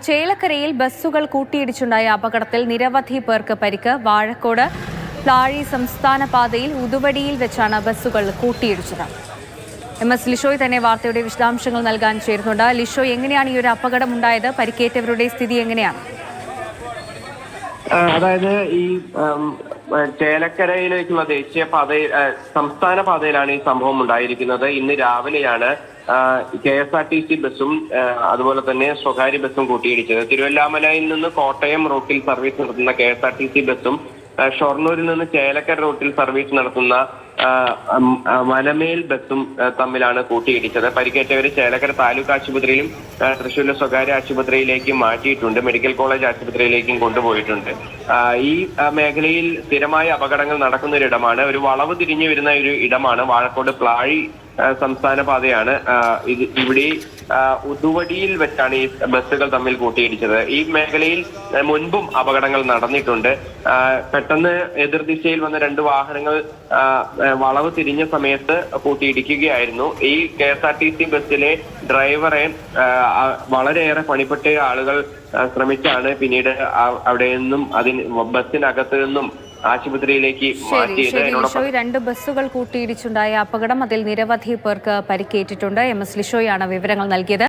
ചേലക്കരയിൽ ബസ്സുകൾ കൂട്ടിയിടിച്ചുണ്ടായ അപകടത്തിൽ നിരവധി പേർക്ക് പരിക്ക്. വാഴക്കോട് പ്ലാഴി സംസ്ഥാന പാതയിൽ ഉതുവടിയിൽ വെച്ചാണ് ബസ്സുകൾ കൂട്ടിയിടിച്ചത്. MS ലിഷോയ് തന്നെ വാർത്തയുടെ വിശദാംശങ്ങൾ നൽകാൻ ചേരുന്നുണ്ട്. ലിഷോയ്, എങ്ങനെയാണ് ഈ ഒരു അപകടം ഉണ്ടായത്? പരിക്കേറ്റവരുടെ സ്ഥിതി എങ്ങനെയാണ്? അതായത് ഈ ചേലക്കരയിലേക്കുള്ള ദേശീയപാതയിൽ സംസ്ഥാന പാതയിലാണ് ഈ സംഭവം ഉണ്ടായിരിക്കുന്നത്. ഇന്ന് രാവിലെയാണ് KSRTC ബസ്സും അതുപോലെ തന്നെ സ്വകാര്യ ബസ്സും കൂട്ടിയിടിച്ചത്. തിരുവല്ലാമലയിൽ നിന്ന് കോട്ടയം റൂട്ടിൽ സർവീസ് നടത്തുന്ന KSRTC ബസ്സും ഷൊർണൂരിൽ നിന്ന് ചേലക്കര റൂട്ടിൽ സർവീസ് നടത്തുന്ന മലമേൽ ബസ്സും തമ്മിലാണ് കൂട്ടിയിടിച്ചത്. പരിക്കേറ്റവരെ ചേലക്കര താലൂക്ക് ആശുപത്രിയിലും തൃശ്ശൂരിലെ സ്വകാര്യ ആശുപത്രിയിലേക്കും മാറ്റിയിട്ടുണ്ട്. മെഡിക്കൽ കോളേജ് ആശുപത്രിയിലേക്കും കൊണ്ടുപോയിട്ടുണ്ട്. ഈ മേഖലയിൽ സ്ഥിരമായ അപകടങ്ങൾ നടക്കുന്ന ഒരിടമാണ്. ഒരു വളവ് തിരിഞ്ഞു വരുന്ന ഒരു ഇടമാണ്. വാഴക്കോട് പ്ലാഴി സംസ്ഥാന പാതയാണ്. ഇവിടെ ഉതുവടിയിൽ വെച്ചാണ് ഈ ബസ്സുകൾ തമ്മിൽ കൂട്ടിയിടിച്ചത്. ഈ മേഖലയിൽ മുൻപും അപകടങ്ങൾ നടന്നിട്ടുണ്ട്. പെട്ടെന്ന് എതിർദിശയിൽ വന്ന രണ്ട് വാഹനങ്ങൾ വളവ് തിരിഞ്ഞ സമയത്ത് കൂട്ടിയിടിക്കുകയായിരുന്നു. ഈ KSRTC ബസ്സിലെ ഡ്രൈവറെ വളരെയേറെ പണിപ്പെട്ട ആളുകൾ ശ്രമിച്ചാണ് പിന്നീട് അവിടെ നിന്നും ബസ്സിനകത്ത് നിന്നും ആശുപത്രിയിലേക്ക് മാറ്റിയത്. രണ്ട് ബസ്സുകൾ കൂട്ടിയിടിച്ചുണ്ടായ അപകടം, അതിൽ നിരവധി പേർക്ക് പരിക്കേറ്റിട്ടുണ്ട്. MS ലിഷോയാണ് വിവരങ്ങൾ നൽകിയത്.